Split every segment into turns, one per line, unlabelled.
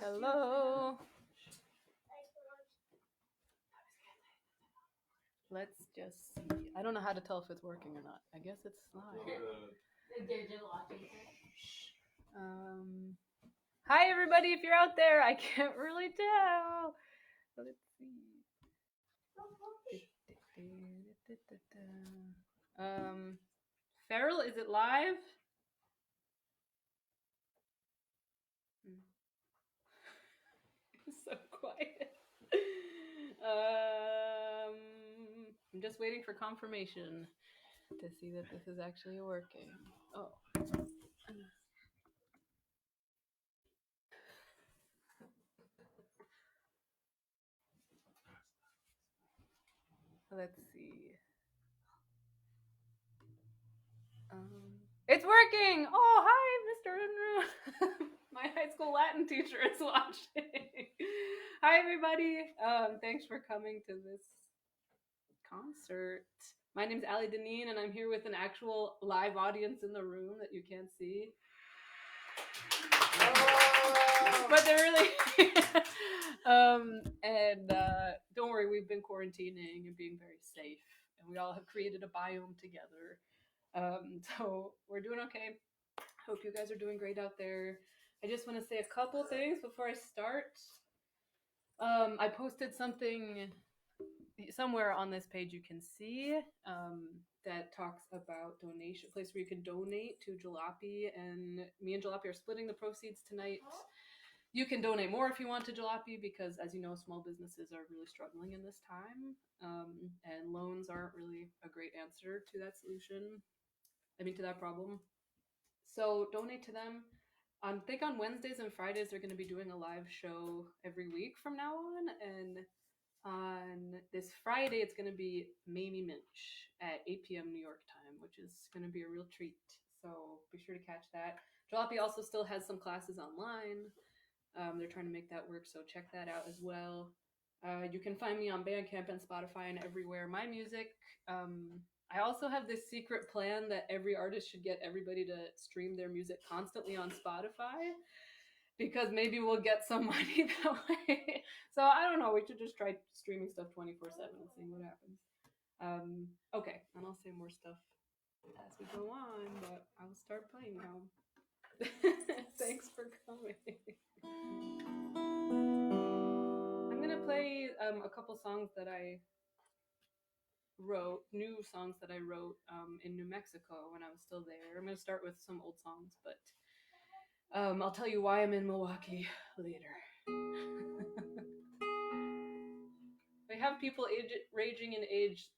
Hello. Let's just see. I don't know how to tell if it's working or not. I guess it's live. Hi everybody, if you're out there, I can't really tell. Let's see. Farrell, is it live? It's so quiet. I'm just waiting for confirmation to see that this is actually working. Oh. Let's see. It's working! Oh, hi, Mr. Unruh. My high school Latin teacher is watching. Hi, everybody. Thanks for coming to this concert. My name's Dineen, and I'm here with an actual live audience in the room that you can't see. Oh. But they're really... don't worry, we've been quarantining and being very safe, and we all have created a biome together. So we're doing okay. Hope you guys are doing great out there. I just want to say a couple things before I start. I posted something somewhere on this page you can see that talks about donation, place where you can donate to Jalopy, and me and Jalopy are splitting the proceeds tonight. You can donate more if you want to Jalopy because, as you know, small businesses are really struggling in this time, and loans aren't really a great answer to that to that problem. So donate to them. I think on Wednesdays and Fridays they're going to be doing a live show every week from now on, and on this Friday it's going to be Mamie Minch at 8 p.m. New York time, which is going to be a real treat. So be sure to catch that. Jalopy also still has some classes online. They're trying to make that work, so check that out as well. You can find me on Bandcamp and Spotify and everywhere. My music. I also have this secret plan that every artist should get everybody to stream their music constantly on Spotify, because maybe we'll get some money that way. So I don't know. We should just try streaming stuff 24/7 and seeing what happens. Okay, and I'll say more stuff as we go on, but I'll start playing now. Thanks for coming. I'm gonna play a couple songs that I wrote, new songs that I wrote in New Mexico when I was still there. I'm gonna start with some old songs, but I'll tell you why I'm in Milwaukee later. We have people ranging in age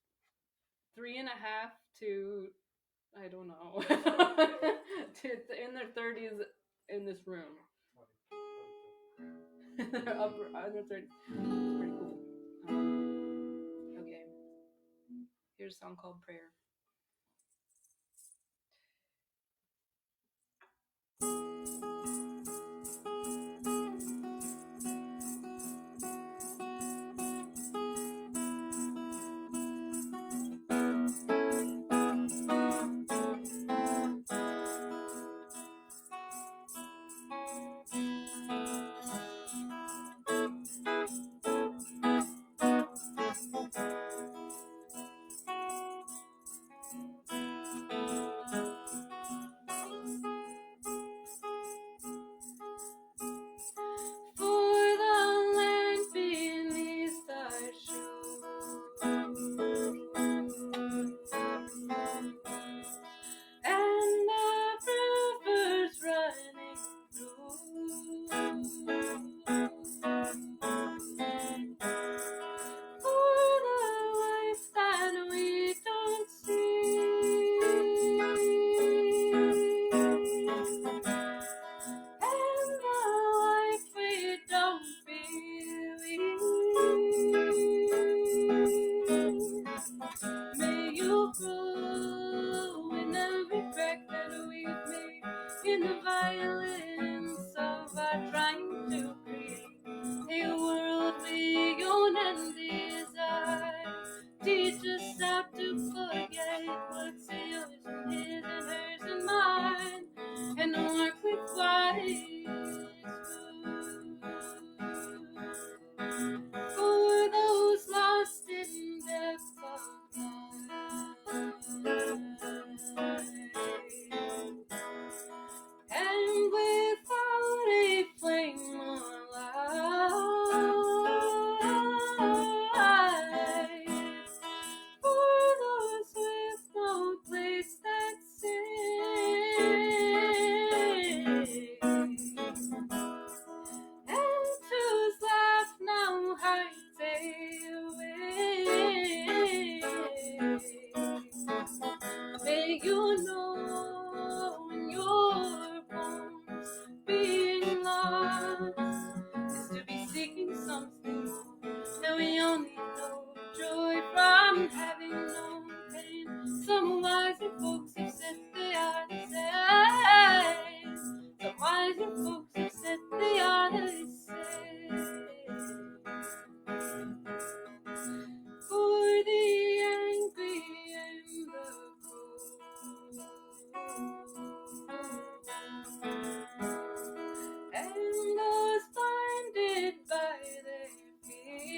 3.5 to, I don't know, to in their 30s in this room. They're up in their 30s. It's pretty cool. Okay. Here's a song called Prayer. on having no pain. Some wiser folks have said they are the same. Some wiser folks have said they are the same. For the angry and the cold, and those blinded by their fears,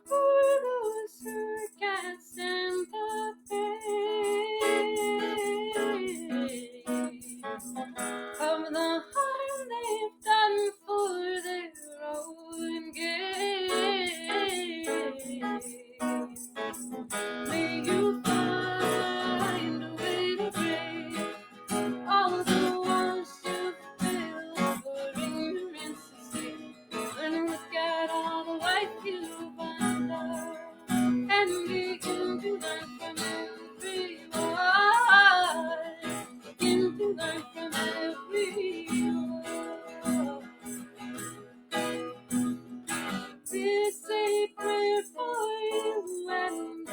for those who can't stand the pain of the harm they've done for their own gain. May you find a way to break all the walls you built for ignorance's sake, and look at all the life you've undone, and begin to learn from everyone. Begin to learn from everyone. This a prayer for you and I,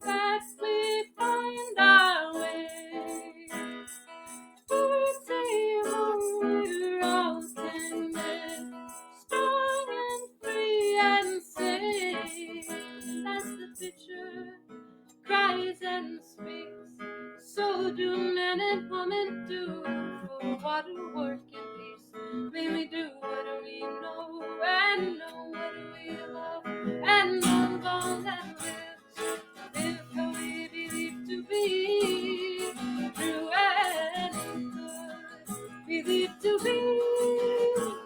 that we find our way. Birds say home we're all tender, strong and free and safe. As the picture cries and speaks, so do men and women do for what to work in peace. May we do what we know and know what we love and love all that lives. Live how we believe to be true and good. Believe to be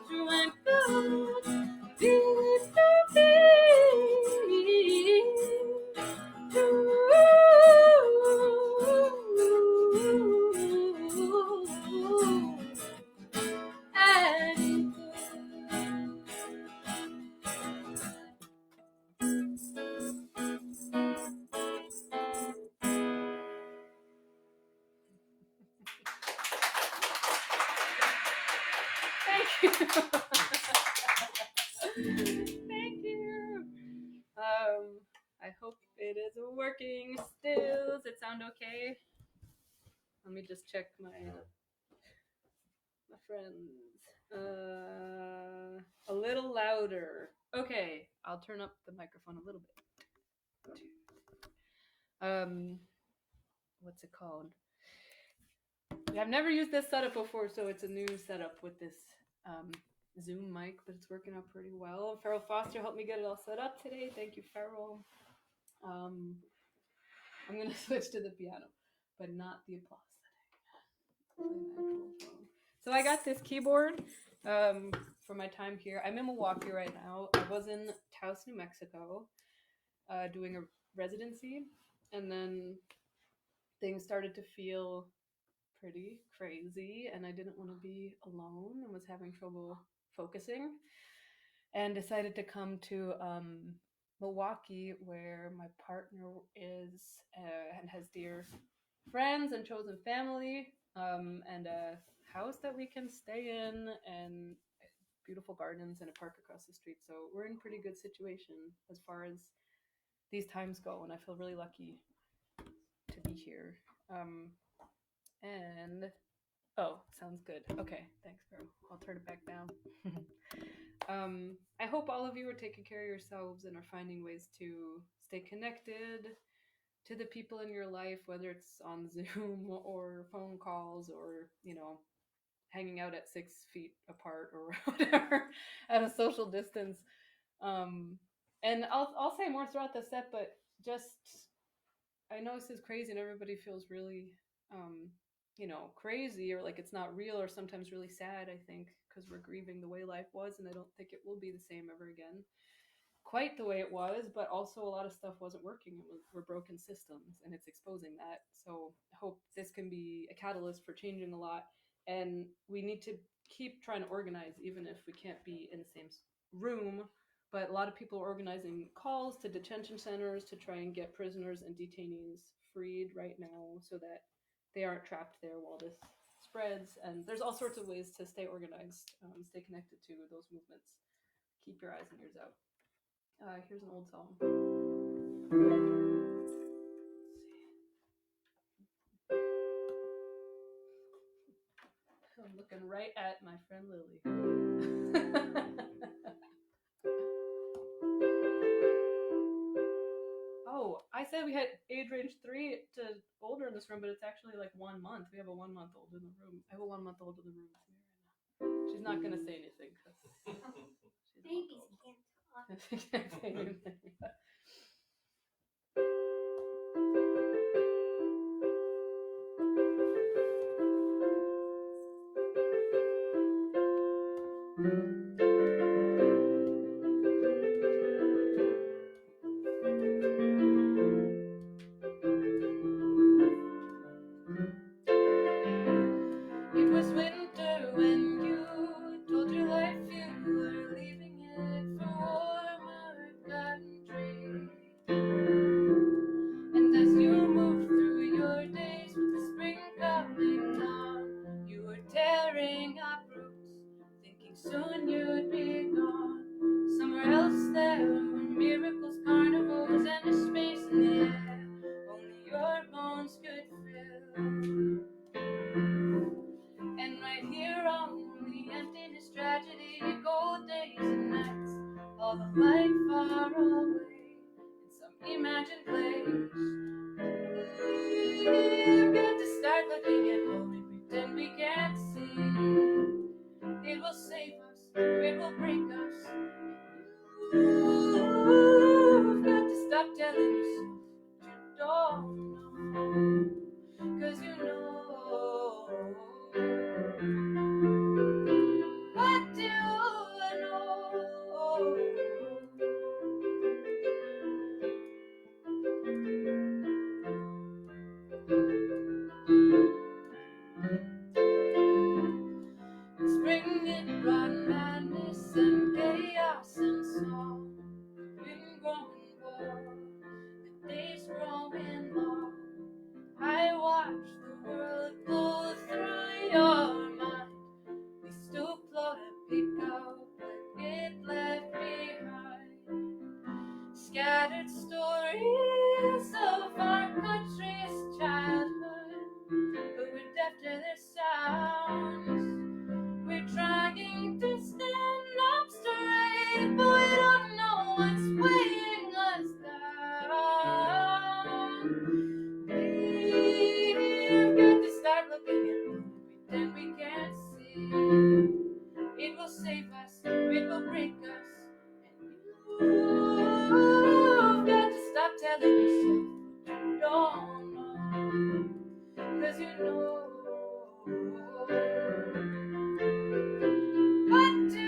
true and good. Believe to be true and Thank you. Thank you. I hope it is working still. Does it sound okay? Let me just check my friends. A little louder. Okay, I'll turn up the microphone a little bit. What's it called? I've never used this setup before, so it's a new setup with this Zoom mic, but it's working out pretty well. Farrell Foster helped me get it all set up today. Thank you, Farrell. I'm gonna switch to the piano, but not the applause setting. So I got this keyboard for my time here. I'm in Milwaukee right now. I was in Taos, New Mexico, doing a residency, and then things started to feel pretty crazy, and I didn't want to be alone and was having trouble focusing, and decided to come to Milwaukee, where my partner is and has dear friends and chosen family, and a house that we can stay in, and beautiful gardens and a park across the street. So we're in pretty good situation as far as these times go, and I feel really lucky to be here. And oh, sounds good. Okay, thanks, bro. I'll turn it back down. I hope all of you are taking care of yourselves and are finding ways to stay connected to the people in your life, whether it's on Zoom or phone calls or, hanging out at 6 feet apart or whatever at a social distance. And I'll say more throughout the set, but just I know this is crazy and everybody feels really crazy or like it's not real or sometimes really sad, I think, because we're grieving the way life was, and I don't think it will be the same ever again. Quite the way it was, but also a lot of stuff wasn't working. We're broken systems, and it's exposing that. So I hope this can be a catalyst for changing a lot. And we need to keep trying to organize, even if we can't be in the same room. But a lot of people are organizing calls to detention centers to try and get prisoners and detainees freed right now so that they aren't trapped there while this spreads. And there's all sorts of ways to stay organized, stay connected to those movements. keep your eyes and ears out. Here's an old song. I'm looking right at my friend Lily. Oh, I said we had age range 3 to older in this room, but it's actually like 1 month. We have a 1 month old in the room. I have a 1 month old in the room with me right now. She's not gonna say anything because
babies can't talk.
she can't say anything. It was winter when you told your life you were leaving it for warmer country. And as you moved through your days with the spring coming on, you were tearing up roots, thinking soon you'd be gone. Somewhere else there were miracles, carnivals, and a space in the air only your bones could fill. And right here on the emptiness, tragedy, cold days and nights, all the light far away in some imagined place. We've got to start looking at what we pretend we can't see. It will save us, or it will break us. You've got to stop telling yourself you don't know, 'cause you know. What do I know? Spring it brought madness and chaos and song. Wind growing warm, the days growing long. I watched the world go through your mind. We still float a pick up what it left behind. Scattered stories of our country's childhood, but we're deaf to their sounds. We're trying to stand up straight, but we don't know what's weighing us down. We've got to start looking at what we pretend we can't see. It will save us, or it will break us. And you've got to stop telling yourself you don't know, 'cause you know. What do I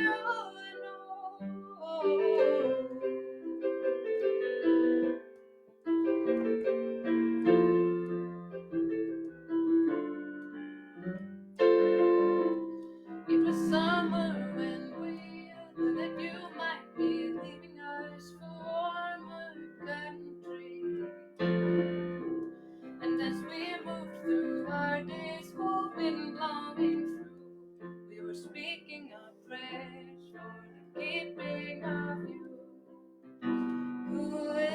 know? It was summer when we knew that you might be leaving us for warmer country. And as we moved through our days, cold wind blowing through, we were speaking our prayers for the keeping of you. Who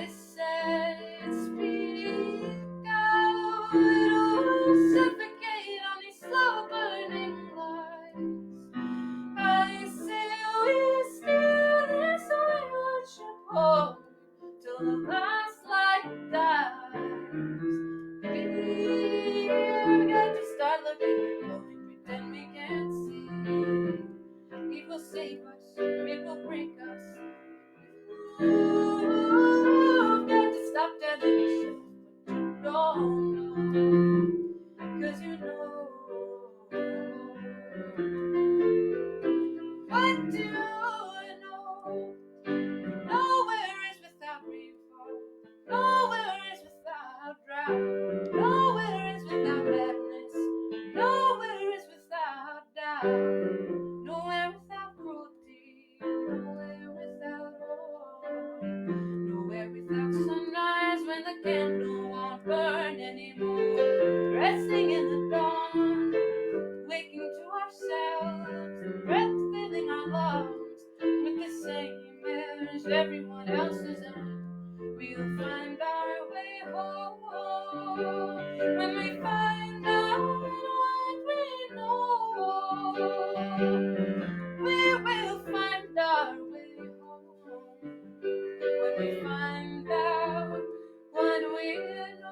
said speak out, or suffocate on these slow burning lights? I say we steal this worship home till the last light dies. We've got to start looking at what we pretend we can't see. It will save us, or it will break us. You've got to stop telling yourself what you don't know, 'cause you know. What do I know? Nowhere is without rainfall. Nowhere is without drought. Nowhere is without madness. Nowhere is without doubt. Nowhere without cruelty. Nowhere without war. Nowhere without sunrise when the candle won't burn anymore. as everyone else is in. We'll find our way home when we find out what we know. We will find our way home when we find out what we know.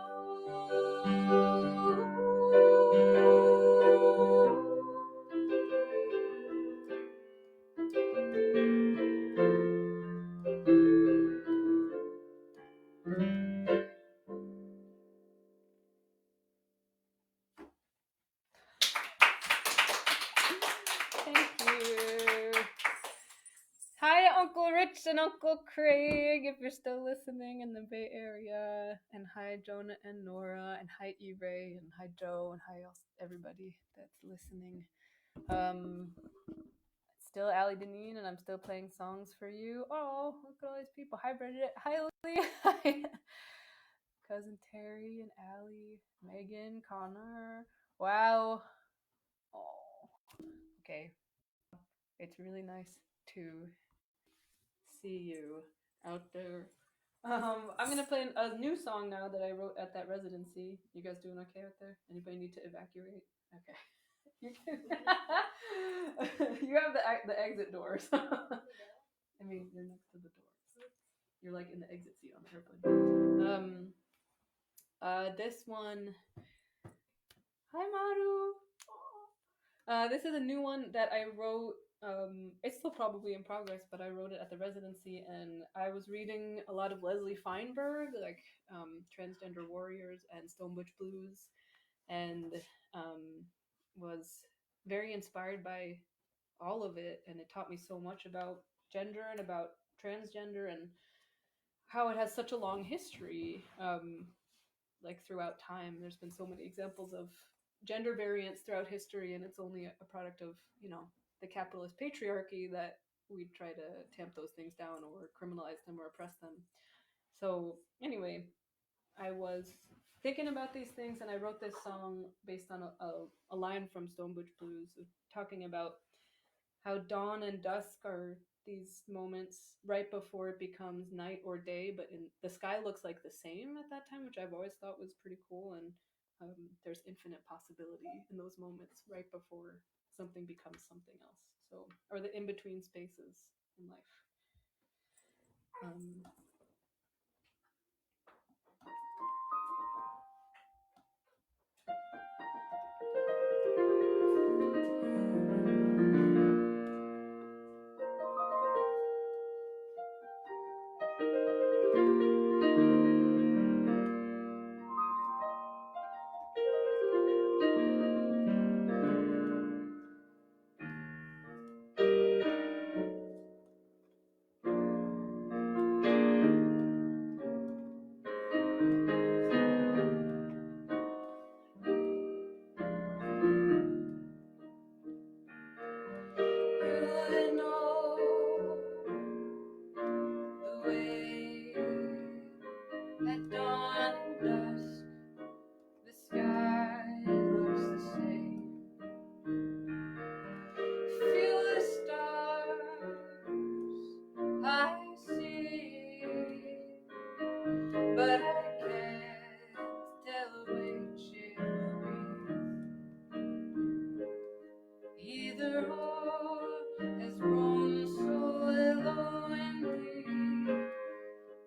Thank you. Hi, Uncle Rich and Uncle Craig, if you're still listening in the Bay Area. And hi, Jonah and Nora. And hi, E-Ray. And hi, Joe. And hi, everybody that's listening. Still Allie Dineen, and I'm still playing songs for you. Oh, look at all these people. Hi, Bridget. Hi, Lily. Hi, Cousin Terry and Allie. Megan, Connor. Wow. Oh, okay. It's really nice to see you out there. I'm gonna play a new song now that I wrote at that residency. You guys doing okay out there? Anybody need to evacuate? Okay. You can. You have the exit doors. I mean, you're next to the doors. You're like in the exit seat on the airplane. This one. Hi, Maru. This is a new one that I wrote. It's still probably in progress, but I wrote it at the residency, and I was reading a lot of Leslie Feinberg, like Transgender Warriors and Stone Butch Blues, and was very inspired by all of it, and it taught me so much about gender and about transgender and how it has such a long history. Like throughout time, there's been so many examples of gender variance throughout history, and it's only a product of the capitalist patriarchy that we try to tamp those things down or criminalize them or oppress them. So anyway, I was thinking about these things, and I wrote this song based on a line from Stone Butch Blues talking about how dawn and dusk are these moments right before it becomes night or day, but the sky looks like the same at that time, which I've always thought was pretty cool. And there's infinite possibility in those moments right before something becomes something else. So, or the in between spaces in life. You know the way at dawn and dusk the sky looks the same. Feel the stars I see, but I can't tell which it will be. Either or has grown so lonely.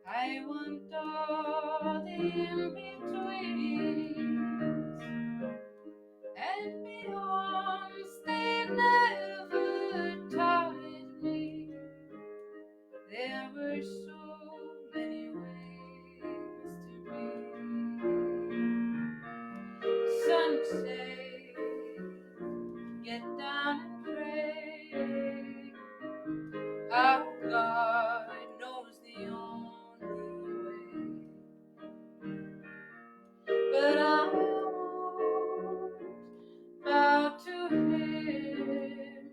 I want all the in-betweens and beyonds. They never taught me there were so many ways to be. Some say, get down and pray. Our God knows the only way. But I won't bow to Him,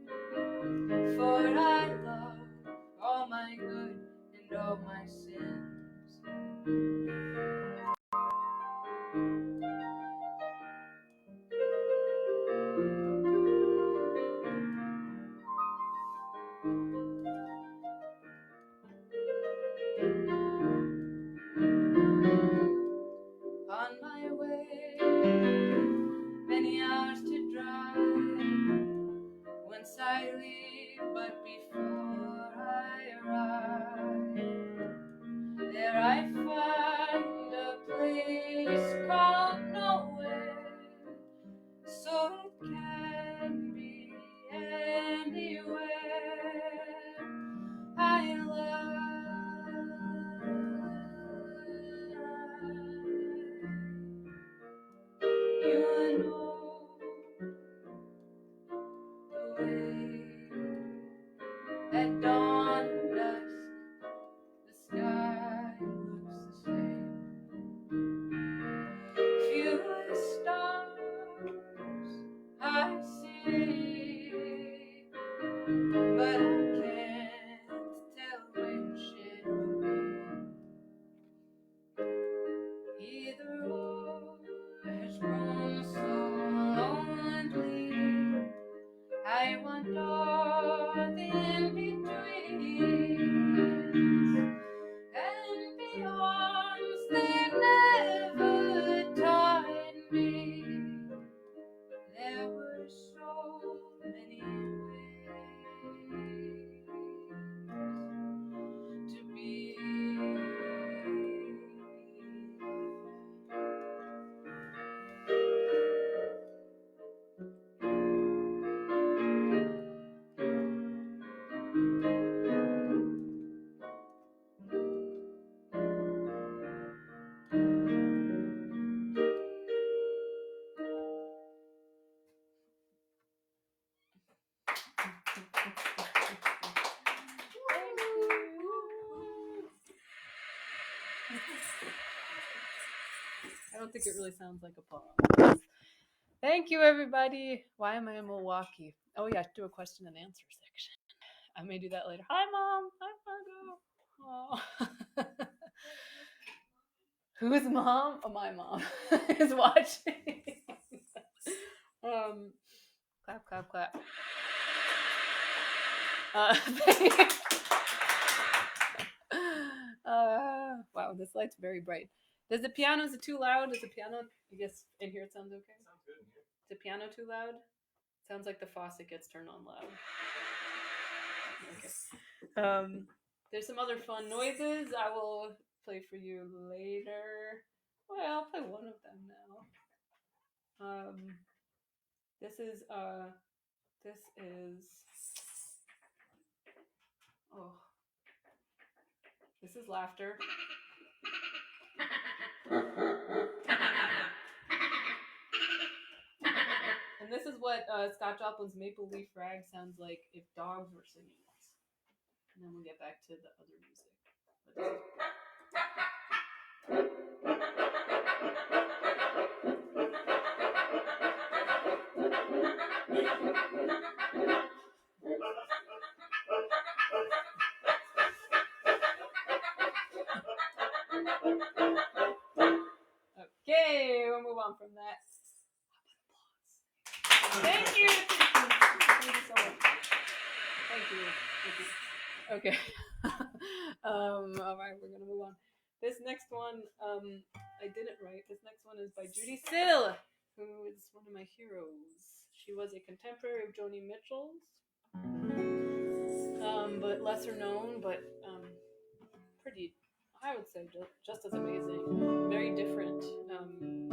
for I love all my good and all my sins. On my way, many hours to drive. Once I leave, but before I arrive, there I find a place called nowhere. So it can be anywhere. I love you know the way at dawn and dusk the sky looks the same. Few stars I see, but I can't tell which it will be. Either or has grown so lonely. I want all the in-betweens and beyonds they never taught me. There were so many ways to be. I don't think it really sounds like a poem. Thank you, everybody. Why am I in Milwaukee? Oh, yeah, do a question and answer section. I may do that later. Hi, Mom. Hi, Margo. Oh. Whose mom? Oh, my mom is watching. Clap, clap, clap. Wow, this light's very bright. Is the piano, is it too loud? Is the piano, I guess in here it sounds okay?
Sounds good in here.
Is the piano too loud? Sounds like the faucet gets turned on loud. Okay. There's some other fun noises I will play for you later. Well, I'll play one of them now. This is this is laughter. And this is what Scott Joplin's Maple Leaf Rag sounds like if dogs were singing it. And then we'll get back to the other music. But this is okay, we'll move on from that. Thank you. Thank you so much. Thank you. Okay. All right, we're gonna move on. This next one, I didn't write. This next one is by Judy Sill, who is one of my heroes. She was a contemporary of Joni Mitchell's, but lesser known, but pretty, I would say, just as amazing. Very different. And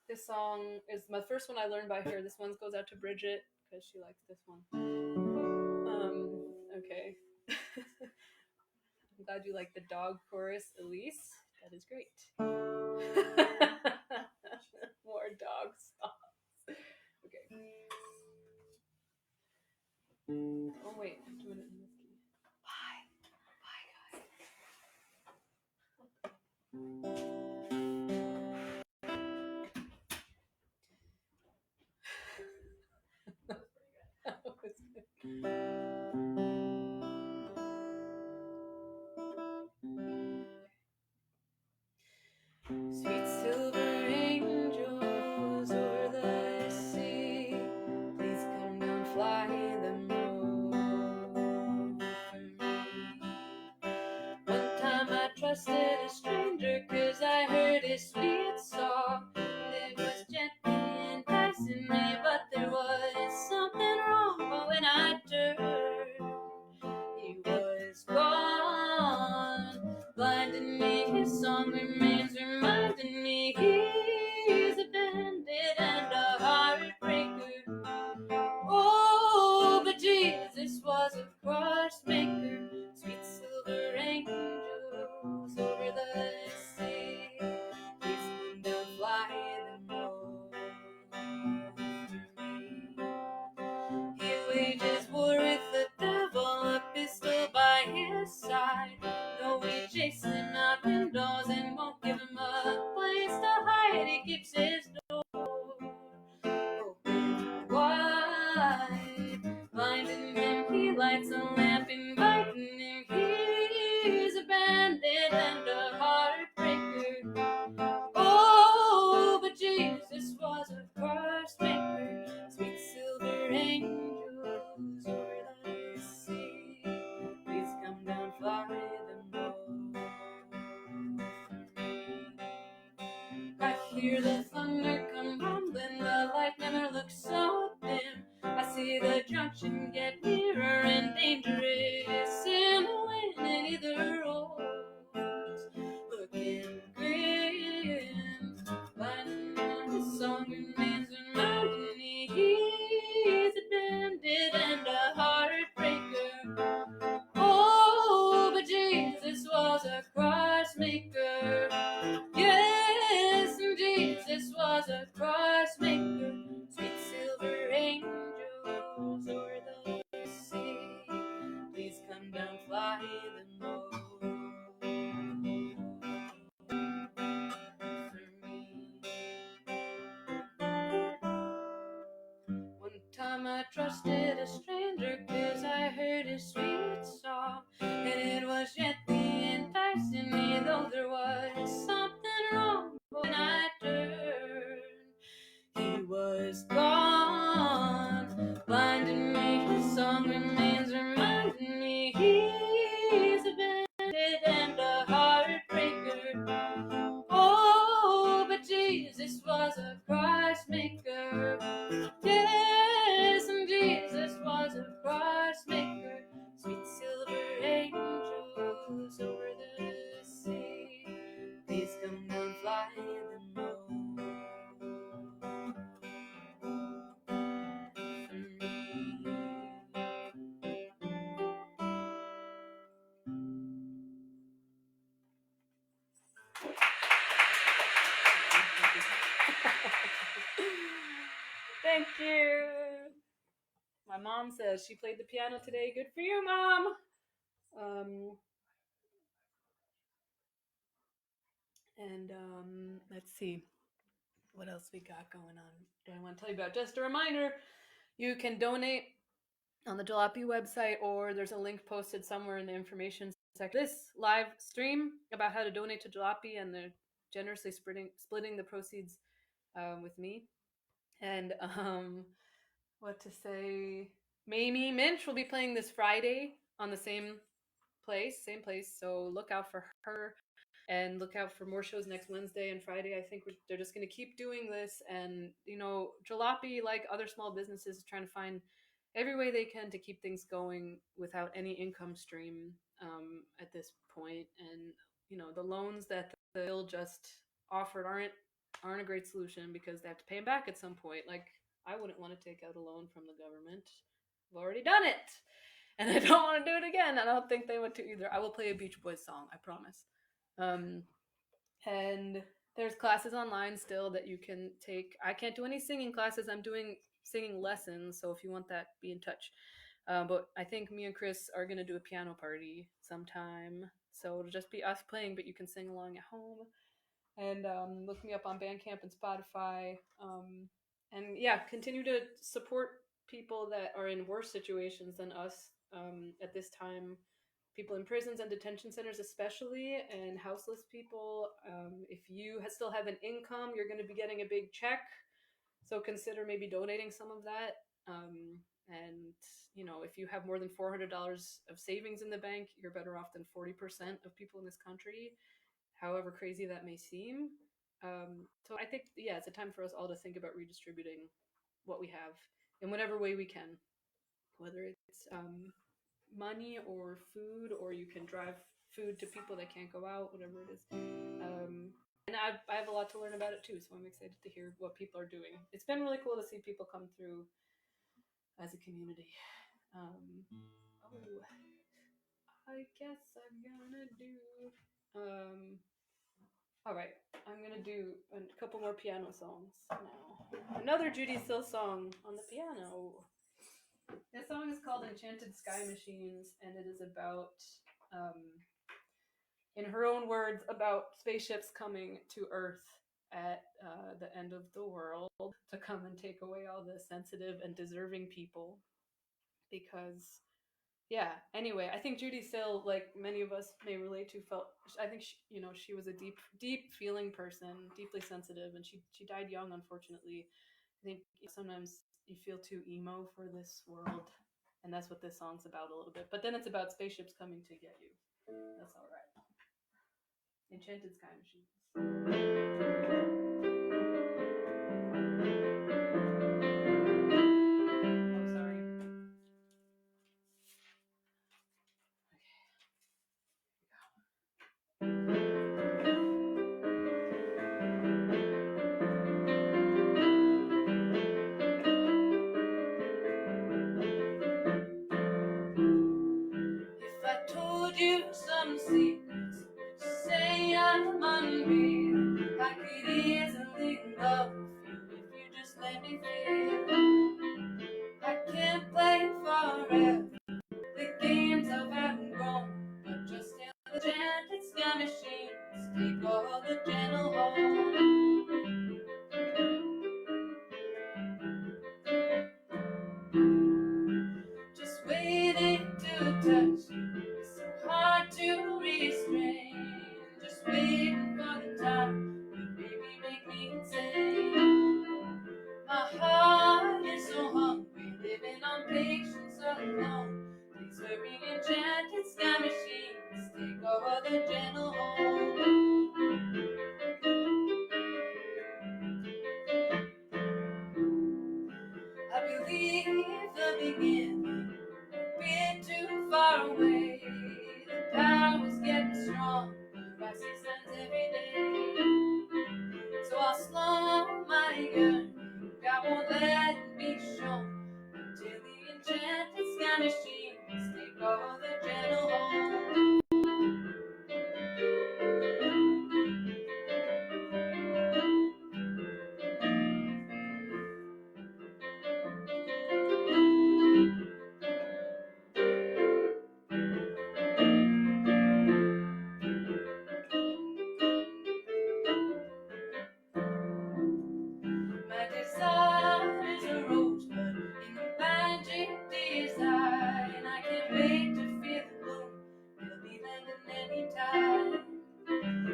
this song is my first one I learned by her. This one goes out to Bridget because she likes this one. Okay. I'm glad you like the dog chorus, Elise. That is great. More dog songs. Okay. Oh wait, I'm doing it in this key. Bye. Bye, Sweet silver angels o'er the sea, please come down, fly them low. trusted a stranger, 'cause I heard his sweet song. It was gently enticing me, but there was something wrong. But when I turned, he was gone, blinding me. His song remains reminding me he's a bandit and a heartbreaker. Oh, but Jesus was a cross maker, sweet silver angels over the sea. Please come down, fly them low for me. He wages war with the devil, a pistol by his side. No, we chase him out indoors and won't give him a place to hide. He keeps his door open wide, blinding him. He lights a lamp, inviting him. He's a bandit and a heartbreaker. Oh, but Jesus was a cross maker, sweet silver angels over the sea. Please come down, fly them low for me. I hear the thunder come rumbling, the light never looks so dim. I see the junction get nearer and dangerous in the wind, and either road's looking grim. But the song remains reminding me he's a bandit and a heartbreaker. Oh, but Jesus was a cross maker. Yes, and Jesus was a cross maker. Sweet silver angels over the sea. Please come down, fly them low for me. One time I trusted a stranger, 'cause I heard his sweet song, and it was gently enticing me, though there was something wrong. When I turned, he was gone, blinding me. His song remains reminding me he's a bandit and a heartbreaker. Oh, but Jesus was a cross maker. Yes, and Jesus was a cross maker. Sweet silver angels over the sea. Please come down, fly them low for me. Thank you. My mom says she played the piano today. Good for you, Mom. Let's see what else we got going on. I want to tell you about. Just a reminder, you can donate on the Jalopy website, or there's a link posted somewhere in the information section. This live stream about how to donate to Jalopy, and they're generously splitting the proceeds with me. And what to say? Mamie Minch will be playing this Friday on the same place. So look out for her, and look out for more shows next Wednesday and Friday. I think they're just going to keep doing this, and Jalopy, like other small businesses, is trying to find every way they can to keep things going without any income stream at this point. And the loans that the bill just offered aren't a great solution, because they have to pay them back at some point. Like, I wouldn't want to take out a loan from the government. I've already done it, and I don't want to do it again. I don't think they would to either. I will play a Beach Boys song, I promise. And there's classes online still that you can take. I can't do any singing classes. I'm doing singing lessons, so if you want that, be in touch. But I think me and Chris are going to do a piano party sometime. So it'll just be us playing, but you can sing along at home. And look me up on Bandcamp and Spotify. And yeah, continue to support people that are in worse situations than us at this time. People in prisons and detention centers especially, and houseless people. If you still have an income, you're going to be getting a big check. So consider maybe donating some of that. And if you have more than $400 of savings in the bank, you're better off than 40% of people in this country, however crazy that may seem. So I think, yeah, it's a time for us all to think about redistributing what we have in whatever way we can, whether it's money or food, or you can drive food to people that can't go out, whatever it is. And I have a lot to learn about it too, so I'm excited to hear what people are doing. It's been really cool to see people come through as a community. I guess I'm gonna do. All right, I'm gonna do a couple more piano songs now. Another Judy Still song on the piano. This song is called Enchanted Sky Machines, and it is about, in her own words, about spaceships coming to Earth at the end of the world to come and take away all the sensitive and deserving people. Because, yeah, anyway, I think Judy Still, like many of us may relate to, I think she was a deep feeling person, deeply sensitive, and she died young, unfortunately. I think sometimes you feel too emo for this world, and that's what this song's about a little bit. But then it's about spaceships coming to get you. That's all right. Enchanted Sky Machines. Oh, sorry. If I told you some secrets, would you say I'm unreal? I could easily love you if you just let me feel. I can't play forever the games I've outgrown, but just till the enchanted sky machines take all the gentle home. Just waiting to touch you, it's so hard to restrain. Just waiting for the time when baby make me insane. My heart is so hungry, living on patience alone. Please hurry, enchanted sky machines, take over the gentle home. I believe the beginning won't be too far away. The power's getting strong, I see signs every day. So I'll slow my yearning, I won't let it be shown until the enchanted sky machines take over the gentle home. My desire is a rosebud in your magic design. I can't wait to feel the bloom. We'll be landing anytime.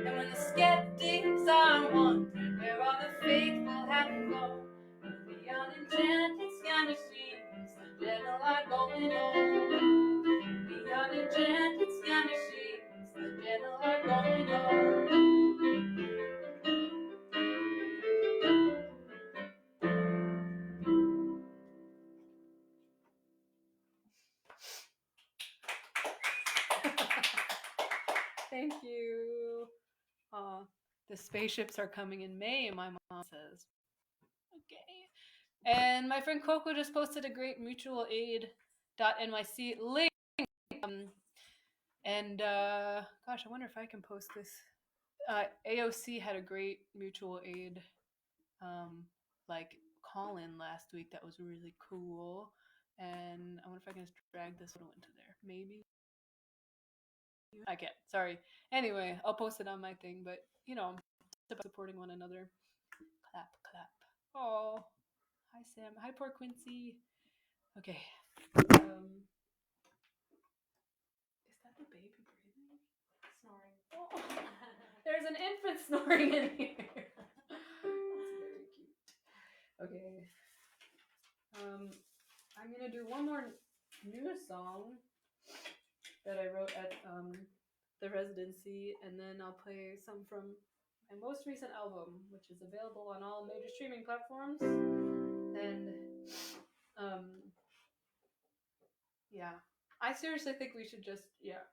And when the skeptics are wondering where all the faithful have gone, we'll be on enchanted sky machines. The gentle are going home. We'll be on enchanted sky machines. The gentle are going home. Thank you. The spaceships are coming in May, my mom says. Okay. And my friend Coco just posted a great mutual aid.nyc link. Gosh, I wonder if I can post this. AOC had a great mutual aid like call-in last week that was really cool. And I wonder if I can just drag this photo into there. Maybe. I can't. Sorry. Anyway, I'll post it on my thing, but about supporting one another. Clap, clap. Oh, hi Sam. Hi, poor Quincy. Okay. Is that the baby breathing?
Snoring.
Oh, there's an infant snoring in here. That's very cute. Okay. I'm gonna do one more new song that I wrote at the residency, and then I'll play some from my most recent album, which is available on all major streaming platforms. And yeah, I seriously think we should just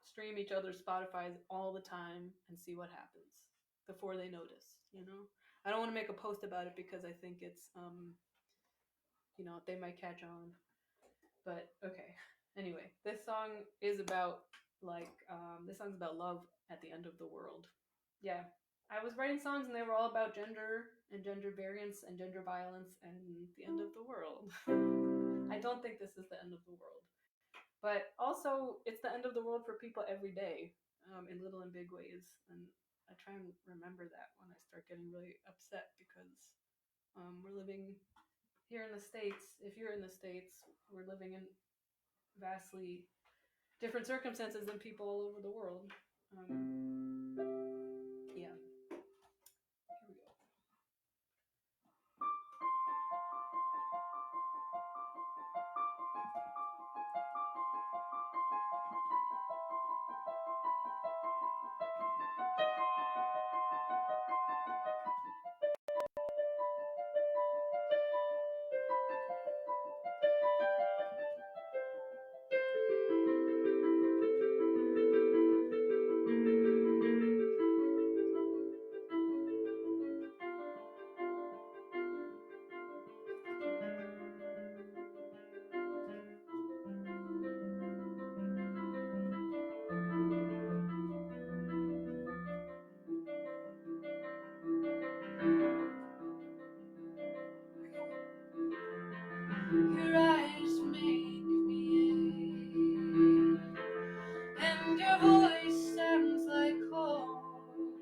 stream each other's Spotify's all the time and see what happens before they notice. You know, I don't want to make a post about it because I think it's they might catch on. But okay. Anyway, this song is about this song's about love at the end of the world. Yeah. I was writing songs and they were all about gender and gender variance and gender violence and the end of the world. I don't think this is the end of the world. But also, it's the end of the world for people every day, in little and big ways. And I try and remember that when I start getting really upset because we're living here in the States. If you're in the States, we're living in vastly different circumstances than people all over the world. Yeah. Here we go. Your eyes make me ache, and your voice sounds like home.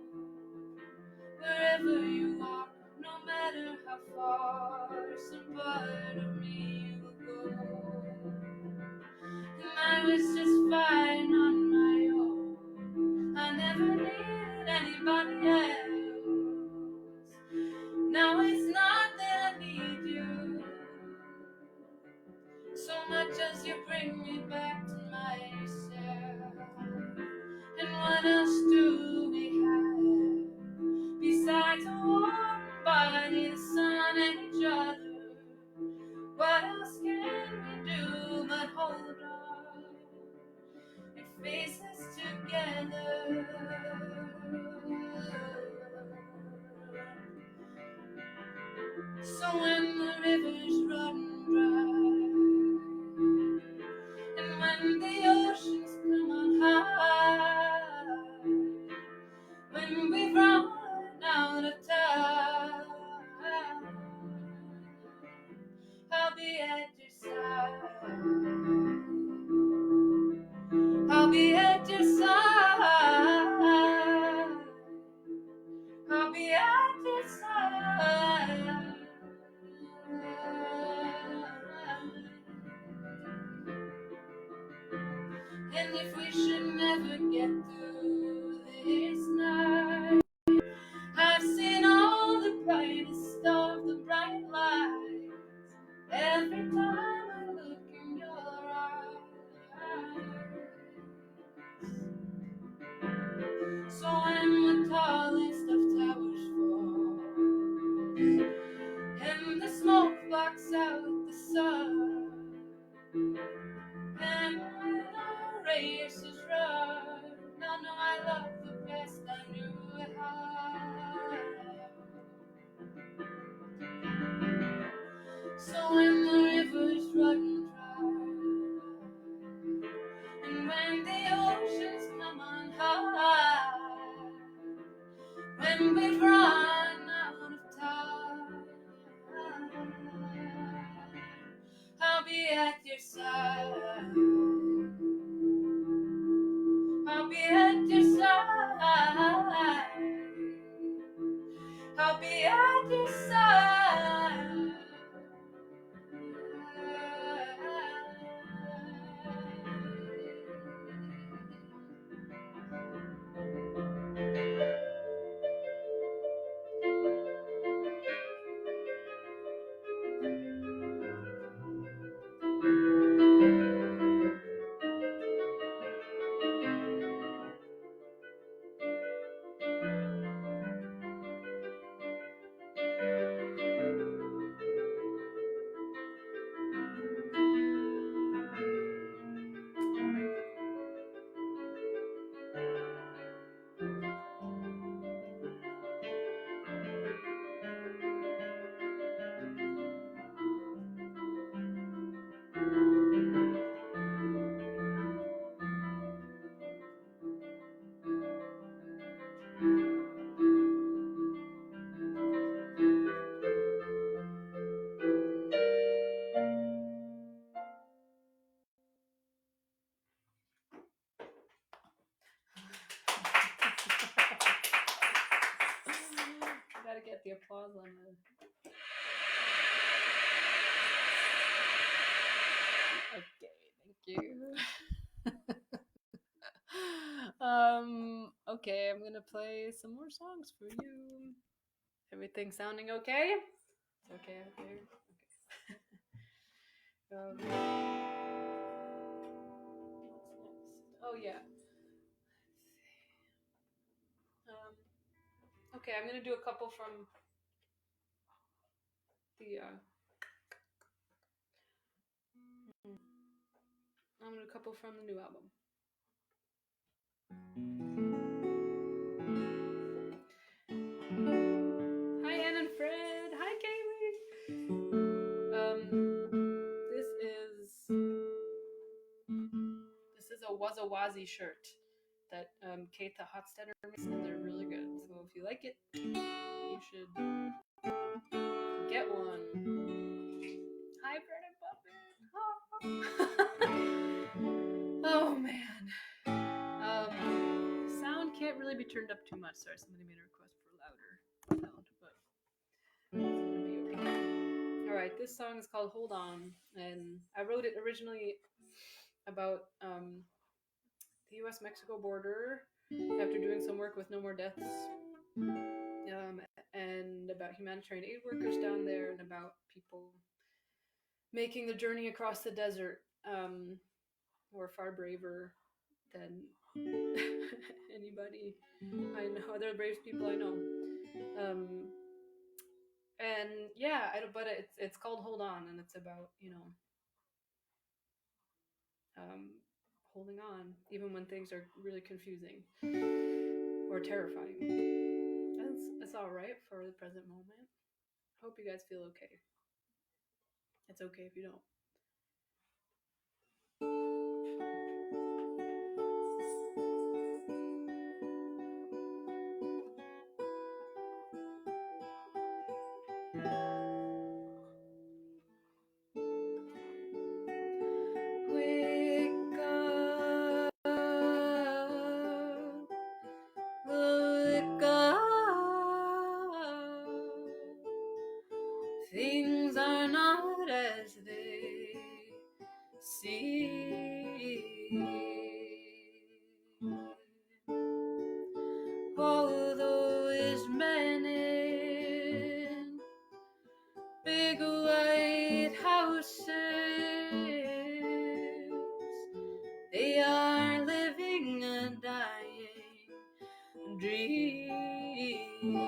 Wherever you are, no matter how far, some part of me will go. And I was just fine on my own. I never needed anybody else. Now it's not that I need you so much as you bring me back to myself. And what else do we have besides a warm body, the sun, and each other? What else can we do but hold on and face this together? So when the rivers run dry, and when the oceans come on high, when we run out of time, I'll be at your side. I'll be at your side. I'll be at your side. And if we should never get through this night, I've seen all the brightest of the bright lights every time I look in your eyes. So when the tallest of towers falls and the smoke blocks out the sun, and when our races run, I know I love the best I knew how. So when the rivers run dry, and when the oceans come on high, when we run out of time, I'll be at your side. I'll be at your side. I'll be at your side. the applause on the. Okay, thank you. Okay, I'm gonna play some more songs for you. Everything sounding okay? Okay, okay, okay. What's next? Oh yeah. Okay, I'm gonna do a couple from the. I'm gonna do a couple from the new album. Hi, Ann and Fred. Hi, Kaylee. This is a Wazza Wazzy shirt that Kate the Hotstetter makes, and they're really good. So if you like it, you should get one. Hi, Fred and Puppet. Oh man. Sound can't really be turned up too much. Sorry, somebody made a request for louder sound, but it's gonna be okay. All right, this song is called "Hold On," and I wrote it originally about the U.S.-Mexico border after doing some work with No More Deaths, and about humanitarian aid workers down there, and about people making the journey across the desert, who are far braver than anybody I know. They're the bravest people I know. And yeah, but it's called "Hold On," and it's about holding on even when things are really confusing or terrifying. That's all right for the present moment. Hope you guys feel okay. It's okay if you don't. Wake up, wake up. Things are not as they seem. Although his men in big white houses, they are living a dying dream.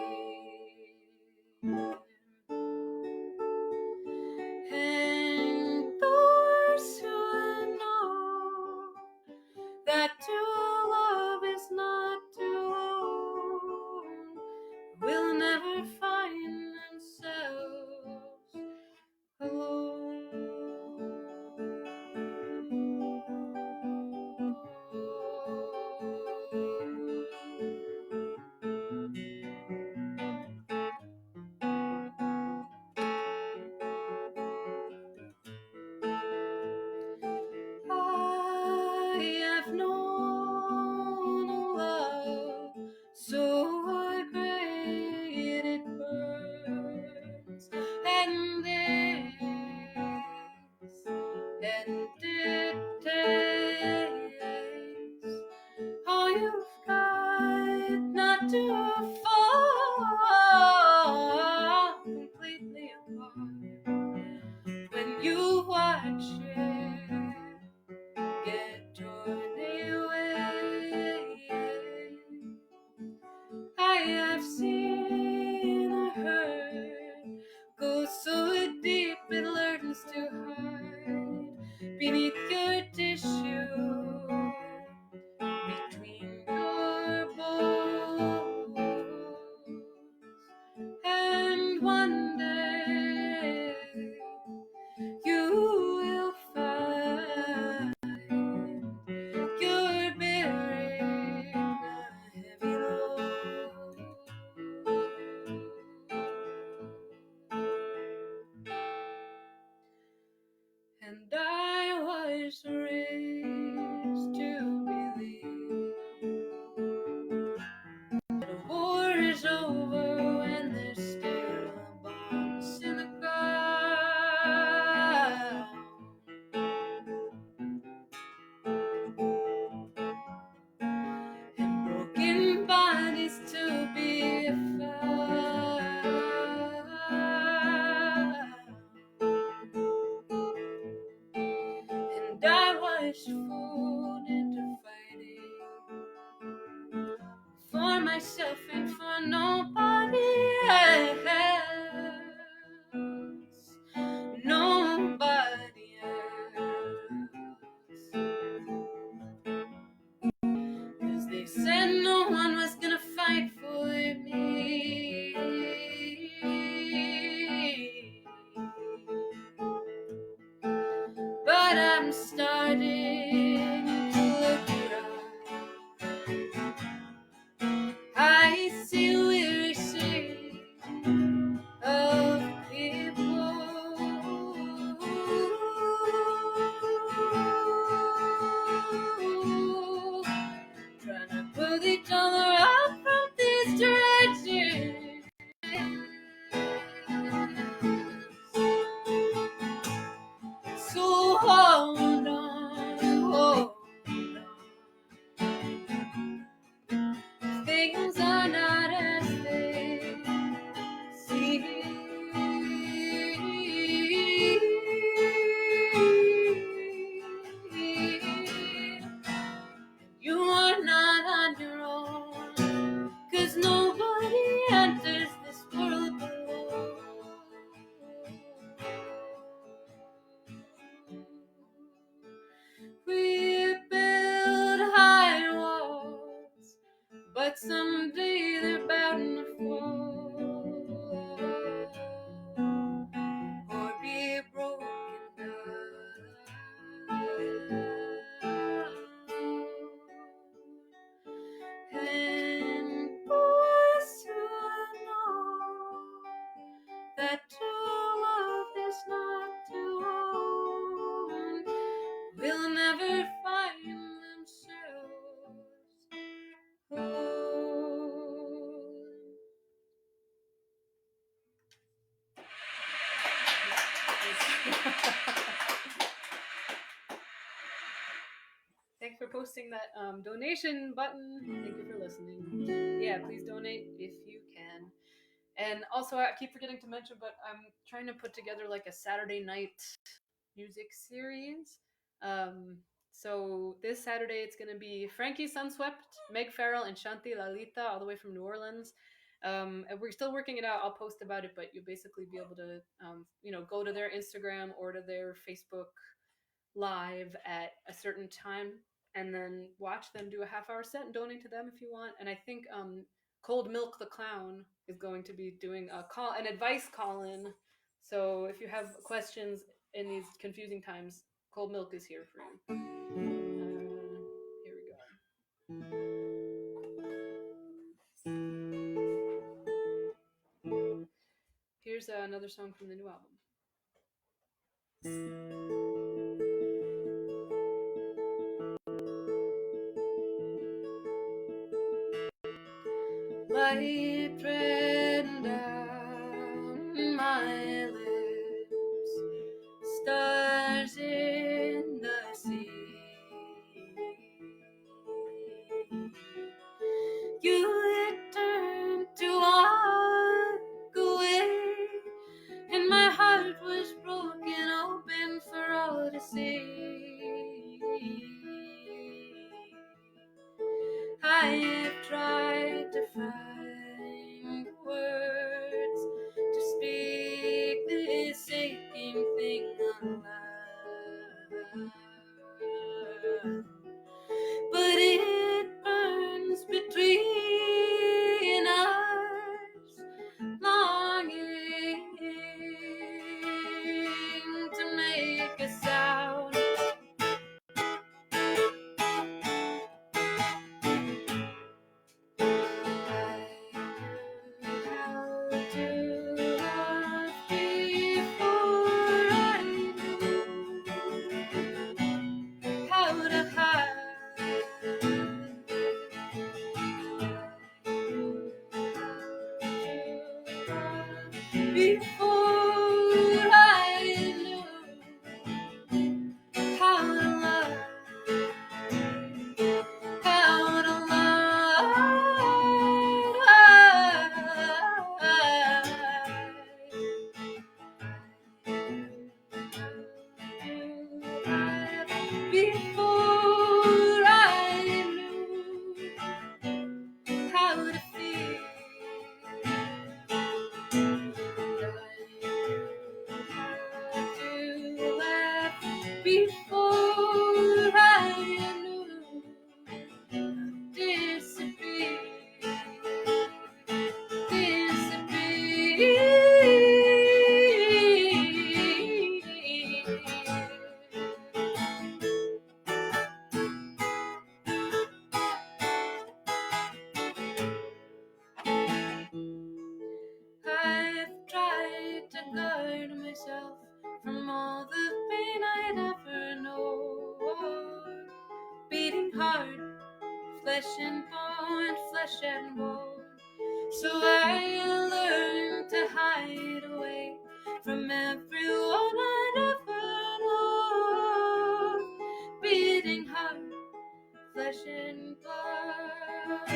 And those who know that to love is not to own will never find themselves alone. myself and for nobody else. Nobody else. 'Cause they said no one was gonna fight for me. But I'm starting to look around. I see weary sea of people trying to pull each other up from these trenches. So hold on, hold on. Things are not as they seem. You are not on your own, 'cause nobody enters this world alone. We build high walls, but someday they're bound to fall or be broken down. And boys should know that true love is not too old. Will never find themselves alone. Thanks for posting that donation button. Thank you for listening. Yeah, please donate if you can. And also, I keep forgetting to mention, but I'm trying to put together like a Saturday night music series. So this Saturday it's going to be Frankie Sunswept, Meg Farrell, and Shanti Lalita, all the way from New Orleans. And we're still working it out. I'll post about it, but you'll basically be able to, go to their Instagram or to their Facebook live at a certain time and then watch them do a half-hour set and donate to them if you want. And I think Cold Milk the Clown is going to be doing an advice call-in. So if you have questions in these confusing times, Cold Milk is here for you. Here we go. Here's another song from the new album. Light ran down my lips, stars in the sea. You had turned to walk away, and my heart was broken open for all to see. I have tried to find words to speak this aching thing aloud, but it burns between us, longing to make a sound. Before I knew how to love, how to love. Before I knew how to flesh and bone. So I learned to hide away from everyone I'd ever known. Beating heart, flesh and blood,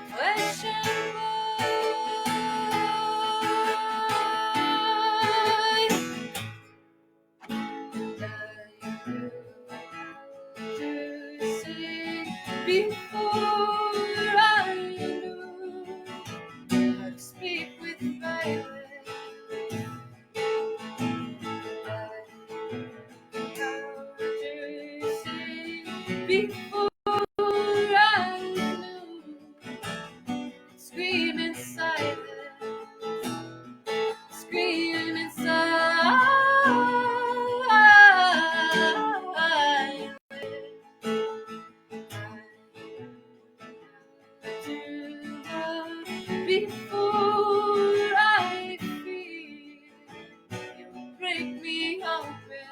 flesh and before I knew how to speak with violence, before I knew scream in silence, scream in silence. Before I feel you break me open,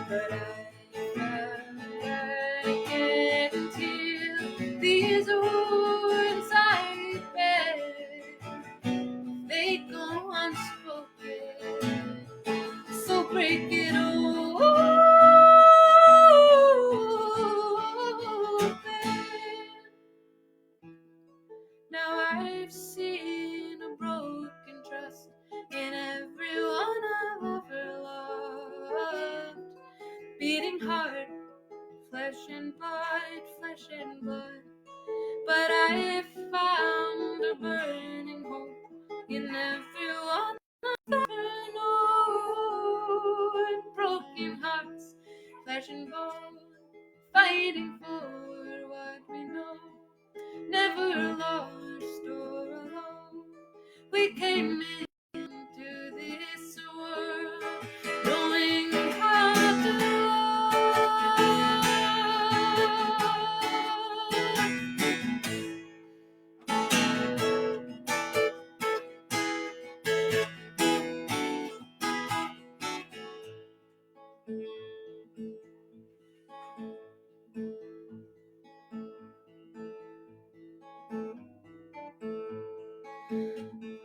but I can't heal these wounds I bear. They go unspoken, so break it open. Now I've seen a broken trust in everyone I've ever loved. Beating heart, flesh and blood. But I've found a burning hope in everyone I've ever known. Broken hearts, flesh and bone, fighting for what we know. Never lost or alone. We came into this world knowing how to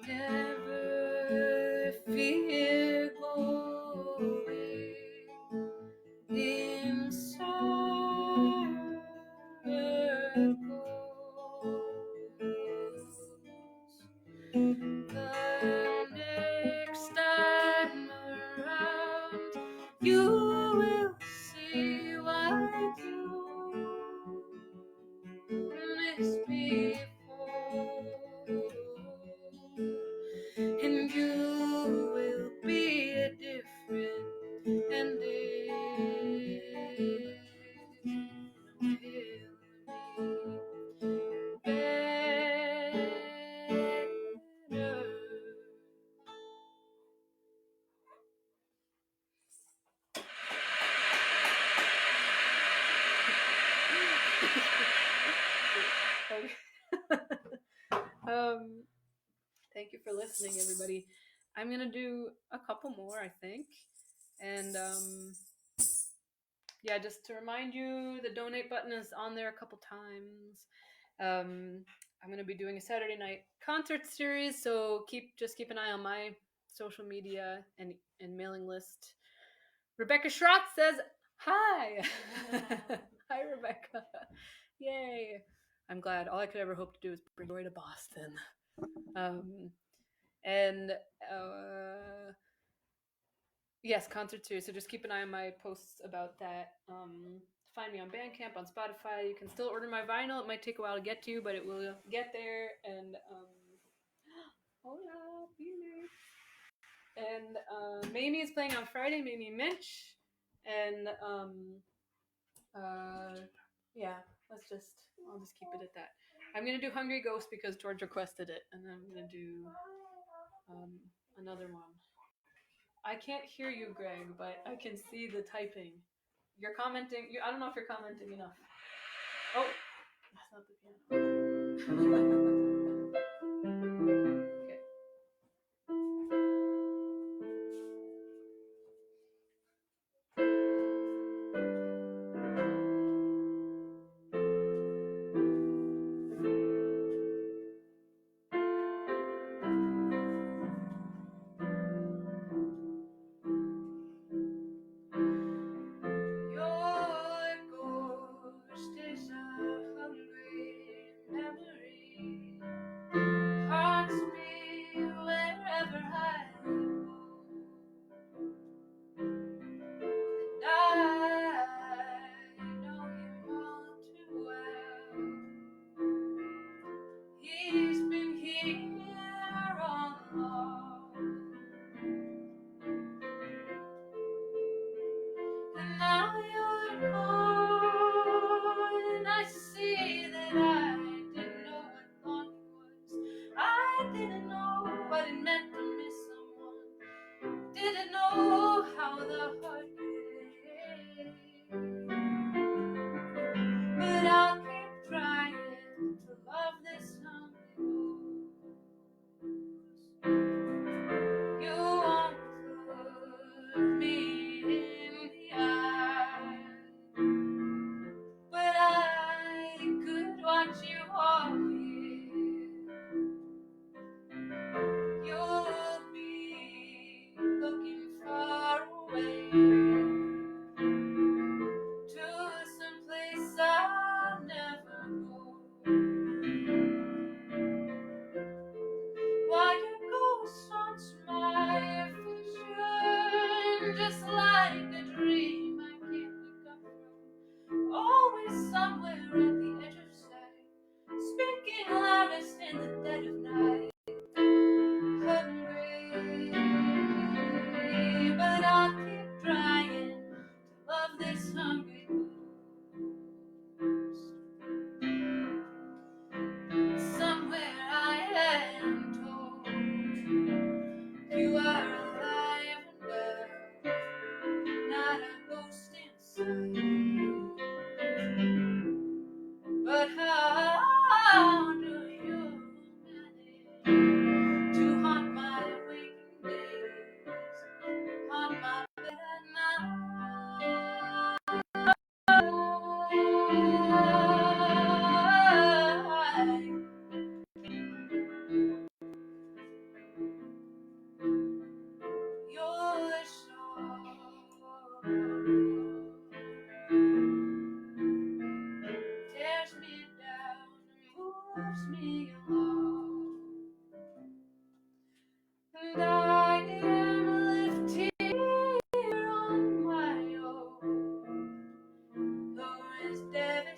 never fear going in circles. The next time around, you will see why you missed before, and you will be a different ending. Will be better. Thank you for listening, everybody. I'm gonna do a couple more, I think, and yeah, just to remind you, the donate button is on there a couple times. I'm gonna be doing a Saturday night concert series, so keep an eye on my social media and mailing list. Rebecca Schrott says hi. Hi, Rebecca. Yay! I'm glad. All I could ever hope to do is bring joy to Boston. And yes, concert series. So just keep an eye on my posts about that. Find me on Bandcamp, on Spotify. You can still order my vinyl. It might take a while to get to you, but it will get there. And hola, Phoenix. And Mamie is playing on Friday. Mamie Minch. And yeah, I'll just keep it at that. I'm gonna do Hungry Ghost because George requested it, and then I'm gonna do another one. I can't hear you, Greg, but I can see the typing. You're commenting. I don't know if you're commenting enough. Oh, that's not the piano. Okay.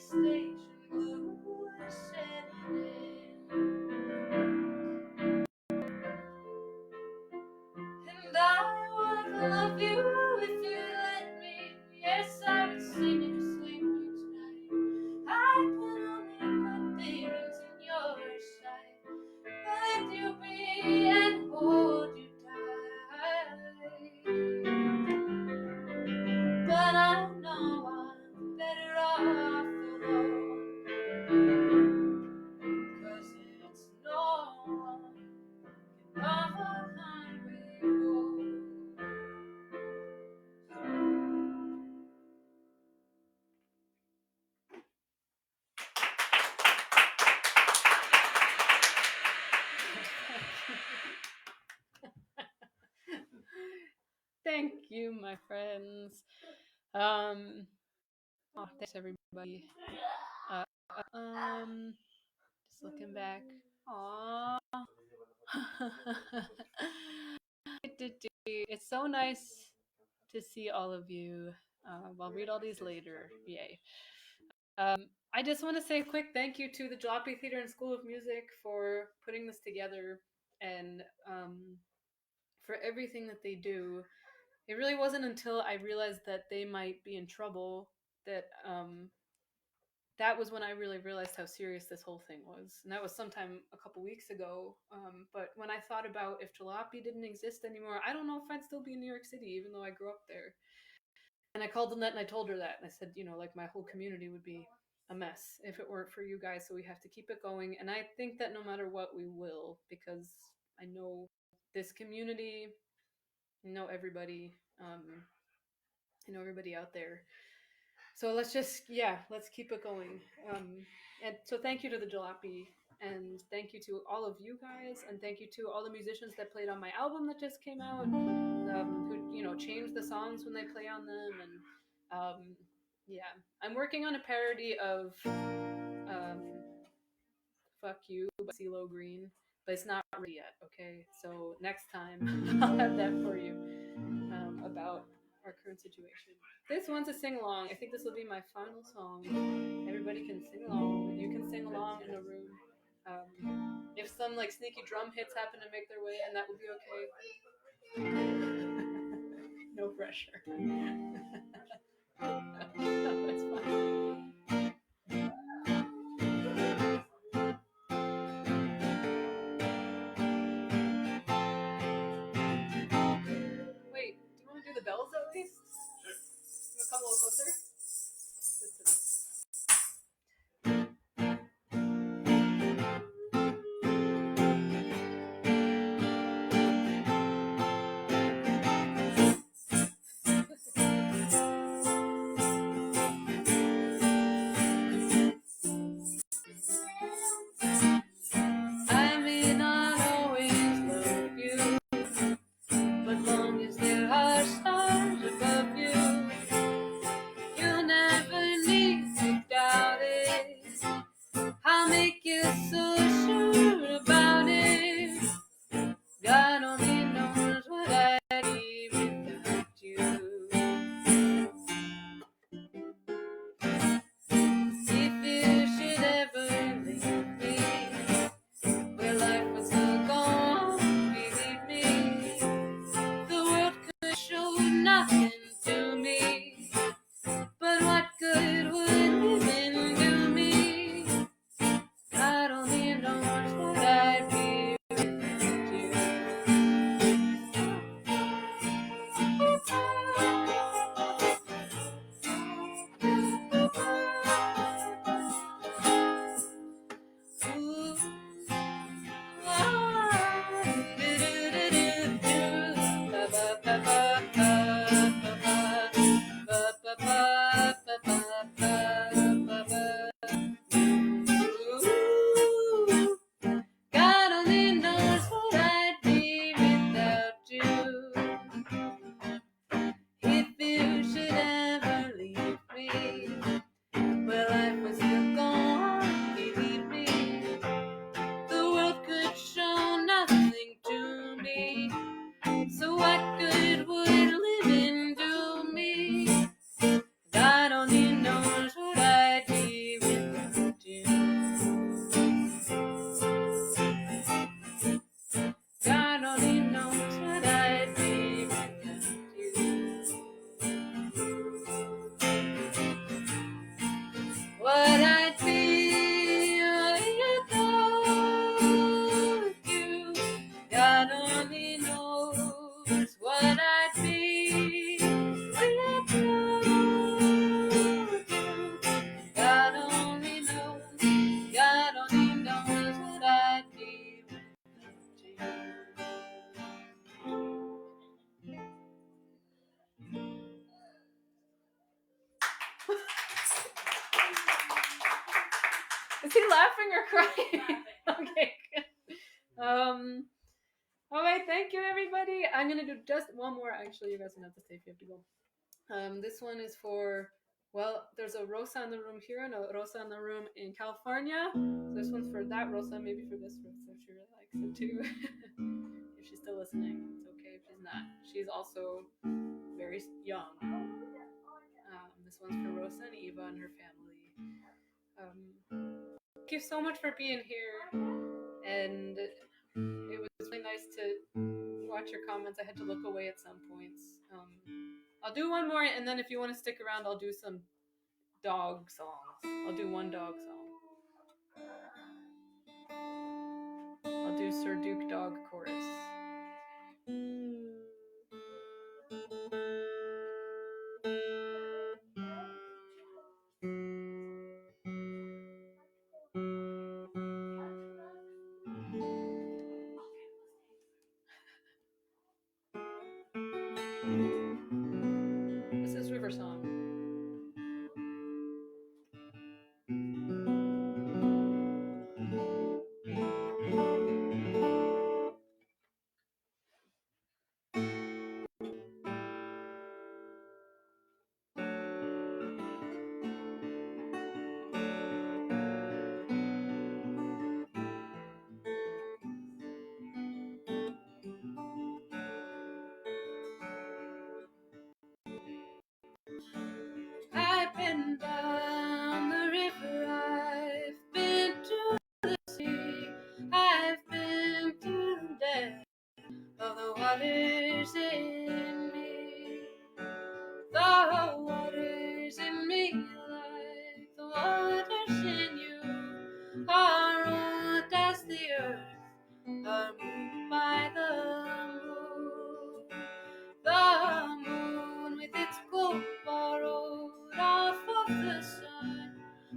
station blue is setting in. And I would love you if you let me. Yes, I would sing you to sleep each night. I'd put on the good things in your sight. Let you be and hold you tight. But I know I'm better off alone. 'Cause it's no one can love a hungry road. Thank you, my friends. Thanks everybody. Uh, just looking back. Aww. It's so nice to see all of you. I'll read all these later. Yay. I just want to say a quick thank you to the Jalopy Theater and School of Music for putting this together and for everything that they do. It really wasn't until I realized that they might be in trouble that that was when I really realized how serious this whole thing was. And that was sometime a couple weeks ago. But when I thought about if Jalopy didn't exist anymore, I don't know if I'd still be in New York City, even though I grew up there. And I called Lynette and I told her that. And I said, you know, like my whole community would be a mess if it weren't for you guys. So we have to keep it going. And I think that no matter what, we will, because I know this community, I know everybody, I know everybody out there. So let's just, yeah, let's keep it going. And so thank you to the Jalopy, and thank you to all of you guys, and thank you to all the musicians that played on my album that just came out, who, you know, changed the songs when they play on them. And yeah, I'm working on a parody of Fuck You by CeeLo Green, but it's not ready yet, okay? So next time I'll have that for you, about our current situation. This one's a sing along. I think this will be my final song. Everybody can sing along. You can sing along in the room. If some like sneaky drum hits happen to make their way in, that would be okay. No pressure. No, it's fine. Wait, do you want to do the bells at least? Sure. You want to come a little closer? I may not always love you, but long as there are stars above you, you what I'd be without you. God only knows what I'd be without you. God only knows, God only knows what I'd be without you. Is he laughing or crying? Okay. All right, thank you, everybody. I'm gonna do just one more. Actually, you guys don't have to stay if you have to go. This one is for, well, there's a Rosa in the room here and a Rosa in the room in California. So this one's for that Rosa, maybe for this Rosa if she really likes it too. If she's still listening, it's okay if she's not. She's also very young. This one's for Rosa and Eva and her family. Thank you so much for being here, and it was really nice to watch your comments. I had to look away at some points. I'll do one more, and then if you want to stick around, I'll do some dog songs. I'll do one dog song. I'll do Sir Duke Dog chorus. This is River Song. I've been down the river, I've been to the sea, I've been to the depths of the waters in me. The waters in me, like the waters in you, are old as the earth, are moved by the moon. The moon with its gold borrowed off of the sun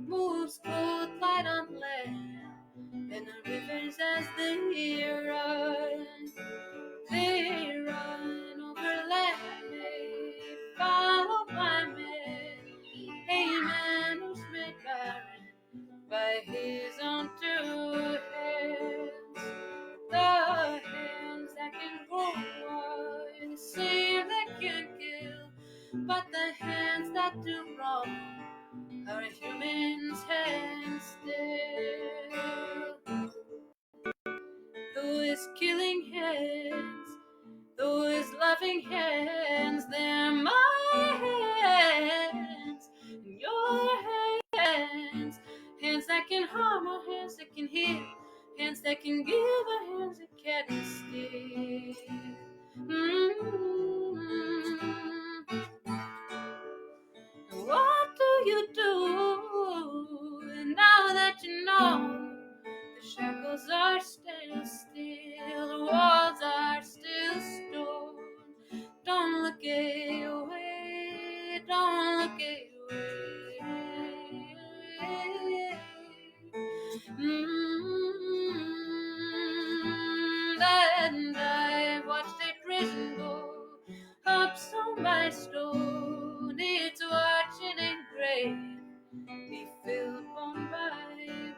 moves gold light on land, and the rivers as they run. They run over land made, followed by men, a man who's made barren by his own two hands. The hands that can grow wide, the same that can kill, but the hands that do wrong are a human's hands still. Those killing hands, those loving hands, they're my hands, and your hands. Hands that can harm or hands that can heal, hands that can give or hands that can steal. What do you do now that you know the shackles are still steel, the walls are still stone? Don't look away, don't look away. And I've watched a prison go up stone by stone, its watching engraved be filled bone by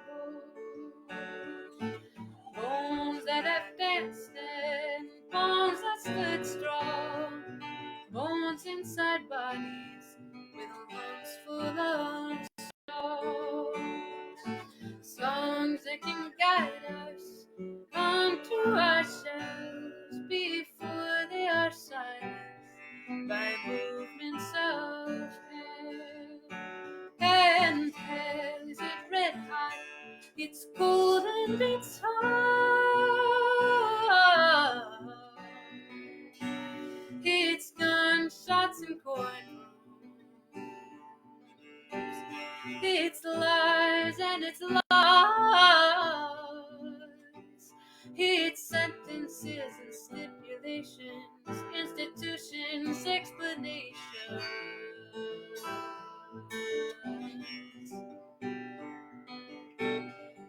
bone. Bones that have danced and bones that stood strong, bones inside bodies with lungs full of songs. Songs that can guide us onto ourselves before they are silenced by movements of hell. And hell is it red hot, it's cold and it's hot. It's gunshots and cornrows, it's its lies and its lies, its sentences and stipulations, institutions, explanations.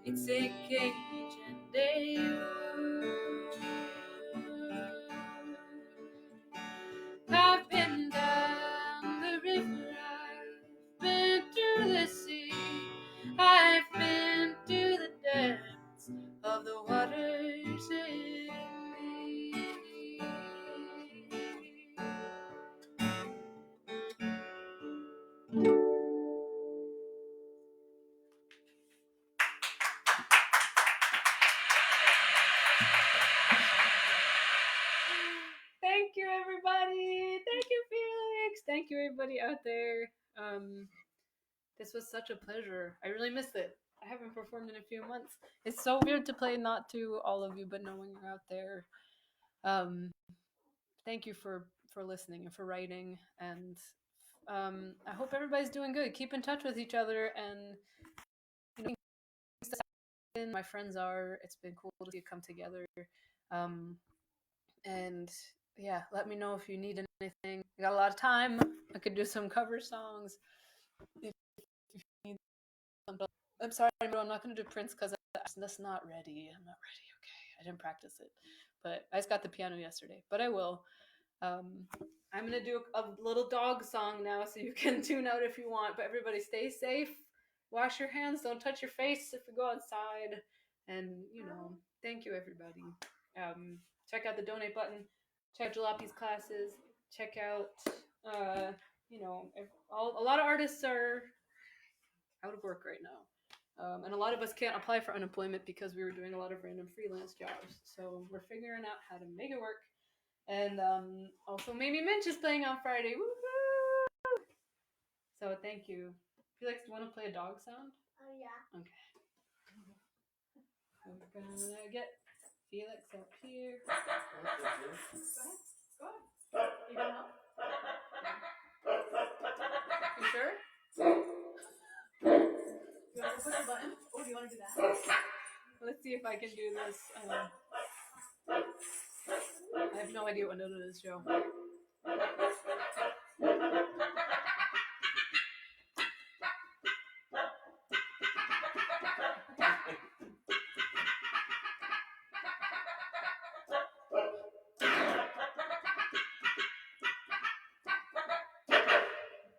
It's a cage and a I've been down the river, I've been to the sea, I've been to the depths of the waters in me. Thank you, everybody. Thank you, Felix. Thank you, everybody out there. This was such a pleasure. I really missed it. I haven't performed in a few months. It's so weird to play not to all of you, but knowing you're out there. Thank you for listening and for writing, and I hope everybody's doing good. Keep in touch with each other, and my friends are. It's been cool to see it come together. And yeah, let me know if you need anything. I got a lot of time. I could do some cover songs. If you need some, I'm sorry, I'm not going to do Prince because that's not ready. I'm not ready. Okay, I didn't practice it, but I just got the piano yesterday. But I will. I'm going to do a little dog song now, so you can tune out if you want. But everybody, stay safe. Wash your hands. Don't touch your face if you go outside. And thank you, everybody. Check out the donate button. Check out Jalape's classes. Check out, a lot of artists are out of work right now. And a lot of us can't apply for unemployment because we were doing a lot of random freelance jobs. So we're figuring out how to make it work. And also, Mamie Minch is playing on Friday. Woo-hoo! So thank you. Felix, do you want to play a dog sound?
Oh, yeah.
Okay. We're gonna get Felix up here. Go ahead. You gonna help? You sure? You want to push the button? Oh, do you want to do that? Let's see if I can do this. I have no idea what note it is, Joe.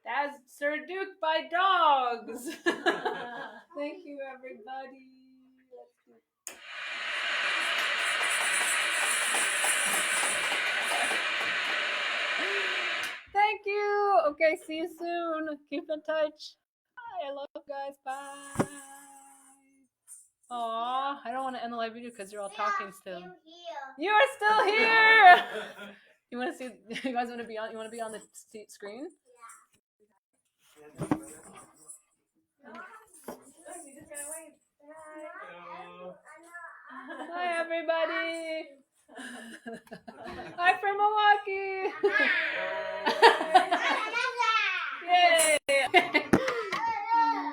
That's Sir Duke by Dogs. Thank you, everybody. Let's do it. Thank you. Okay, see you soon. Keep in touch. Bye. I love you guys. Bye. Aw, I don't want to end the live video because you're all talking still. You are still here. You want to see? You guys want to be on? You want to be on the screen? Yeah. Hi, everybody. Hi from Milwaukee. Yay.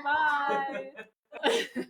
Bye.